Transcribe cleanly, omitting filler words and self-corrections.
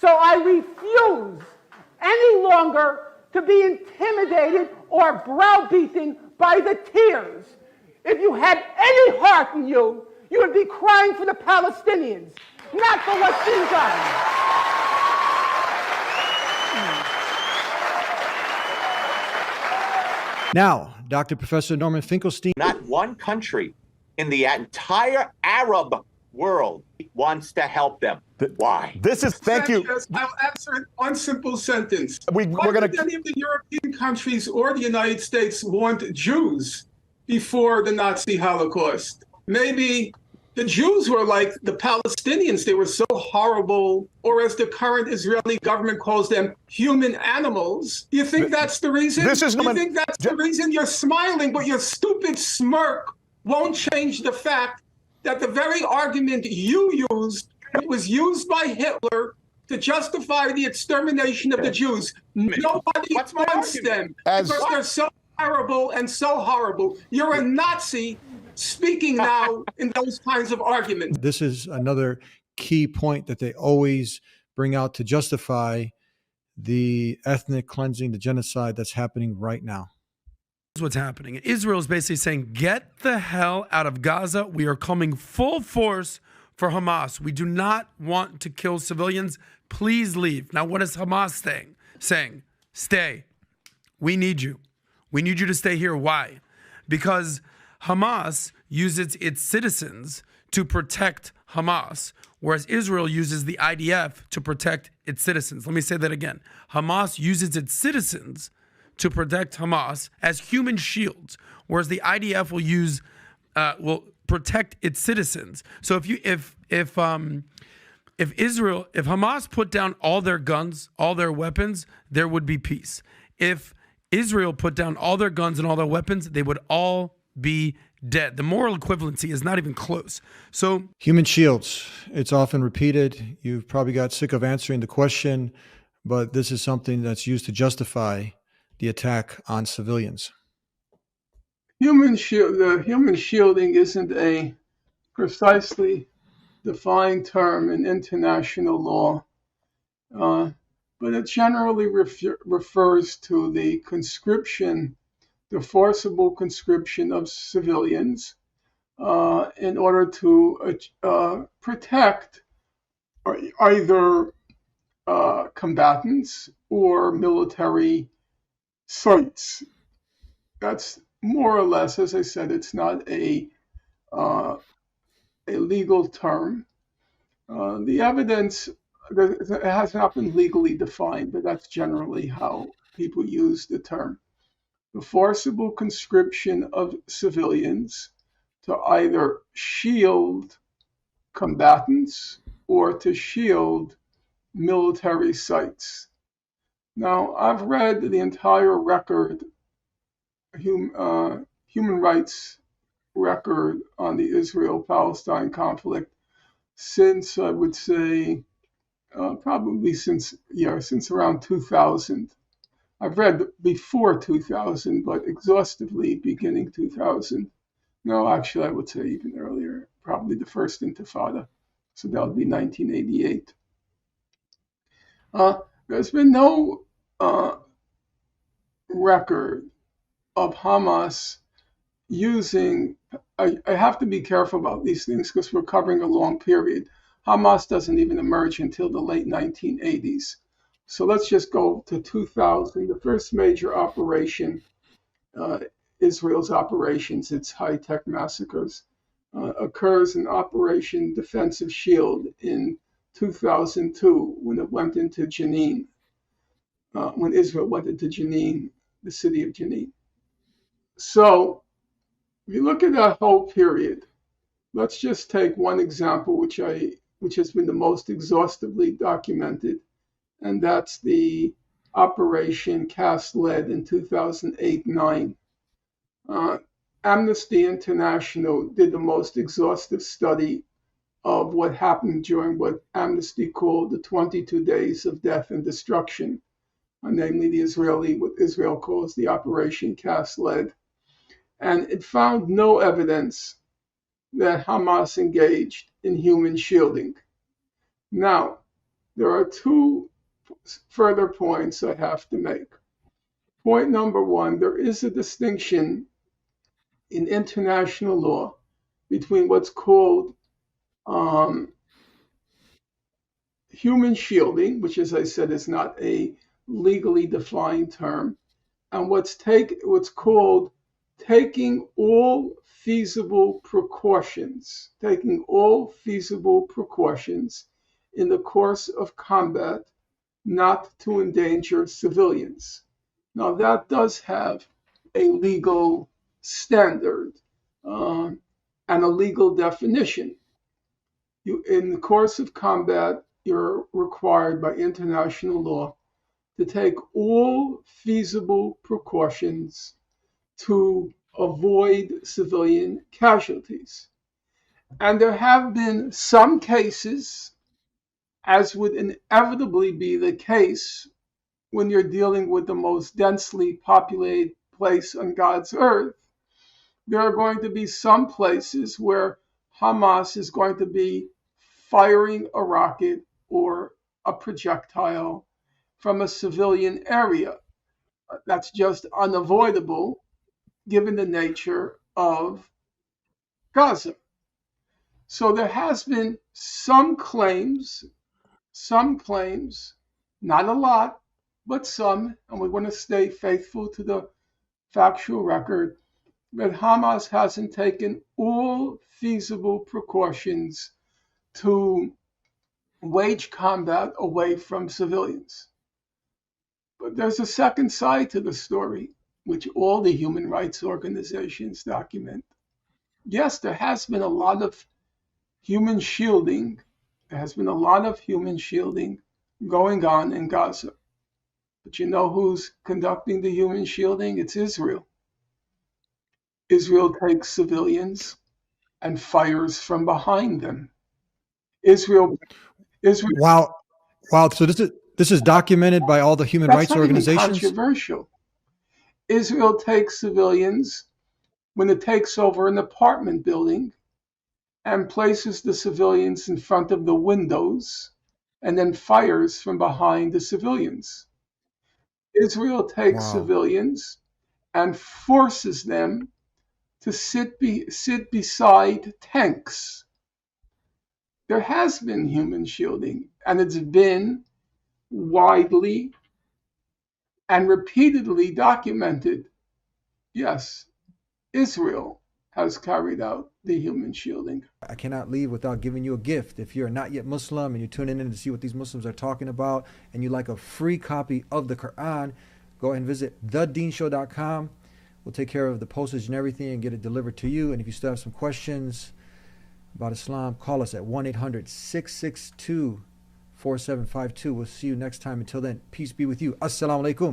So I refuse any longer to be intimidated or browbeaten by the tears. If you had any heart in you, you would be crying for the Palestinians, not for what's been done. Now, Dr. Professor Norman Finkelstein. Not one country in the entire Arab world wants to help them. Why? This is, thank you. I'll answer in one simple sentence. We're going Did any of the European countries or the United States want Jews before the Nazi Holocaust? Maybe the Jews were like the Palestinians. They were so horrible, or as the current Israeli government calls them, human animals. Do you think that's the reason? This is Do you think that's the reason? You're smiling, but your stupid smirk won't change the fact that the very argument you used, it was used by Hitler to justify the extermination of the Jews. Nobody wants them because they're so terrible and so horrible. You're a Nazi speaking now in those kinds of arguments. This is another key point that they always bring out to justify the ethnic cleansing, the genocide that's happening right now. What's happening? Israel is basically saying, get the hell out of Gaza. We are coming full force for Hamas. We do not want to kill civilians. Please leave. Now, what is Hamas saying? Stay. We need you. We need you to stay here. Why? Because Hamas uses its citizens to protect Hamas, whereas Israel uses the IDF to protect its citizens. Let me say that again. Hamas uses its citizens to protect Hamas as human shields, whereas the IDF will protect its citizens. So if Hamas put down all their guns, all their weapons, there would be peace. If Israel put down all their guns and all their weapons, they would all be dead. The moral equivalency is not even close. So human shields, it's often repeated. You've probably got sick of answering the question, but this is something that's used to justify the attack on civilians. The human shielding isn't a precisely defined term in international law, but it generally refers to the conscription, the forcible conscription of civilians in order to protect either combatants or military sites. That's more or less, as I said, it's not a legal term. The evidence, it has not been legally defined, but that's generally how people use the term. The forcible conscription of civilians to either shield combatants or to shield military sites. Now, I've read the entire record, human rights record on the Israel-Palestine conflict since, I would say, probably since around 2000. I've read before 2000, but exhaustively beginning 2000. No, actually, I would say even earlier, probably the first Intifada. So that would be 1988. There's been no record of Hamas using, I have to be careful about these things because we're covering a long period. Hamas doesn't even emerge until the late 1980s. So let's just go to 2000. The first major operation, Israel's operations, its high-tech massacres, occurs in Operation Defensive Shield in 2002 when it went into Jenin, when Israel went into Jenin, the city of Jenin. So if you look at that whole period, let's just take one example which has been the most exhaustively documented, and that's the Operation Cast Lead in 2008-9. Amnesty International did the most exhaustive study of what happened during what Amnesty called the 22 days of death and destruction, namely what Israel calls the Operation Cast Lead. And it found no evidence that Hamas engaged in human shielding. Now, There are two further points I have to make. Point number one, there is a distinction in international law between what's called human shielding, which, as I said, is not a legally defined term, and what's called taking all feasible precautions in the course of combat not to endanger civilians. Now, that does have a legal standard and a legal definition. In the course of combat, you're required by international law to take all feasible precautions to avoid civilian casualties. And there have been some cases, as would inevitably be the case when you're dealing with the most densely populated place on God's earth, there are going to be some places where Hamas is going to be firing a rocket or a projectile from a civilian area. That's just unavoidable given the nature of Gaza. So there has been some claims, not a lot, but some, and we want to stay faithful to the factual record, that Hamas hasn't taken all feasible precautions to wage combat away from civilians. But there's a second side to the story, which all the human rights organizations document. Yes, there has been a lot of human shielding. There has been a lot of human shielding going on in Gaza. But you know who's conducting the human shielding? It's Israel. Israel takes civilians and fires from behind them. Israel. Wow. So this is documented by all the human That's rights not even organizations? controversial. Israel takes civilians when it takes over an apartment building and places the civilians in front of the windows and then fires from behind the civilians. Israel takes civilians and forces them to sit beside tanks. There has been human shielding, and it's been widely and repeatedly documented. Yes, Israel has carried out the human shielding. I cannot leave without giving you a gift. If you're not yet Muslim and you're tuning in to see what these Muslims are talking about and you like a free copy of the Quran, go ahead and visit thedeenshow.com. We'll take care of the postage and everything and get it delivered to you. And if you still have some questions about Islam, call us at 1-800-662-4752. We'll see you next time. Until then, peace be with you. Assalamu alaikum.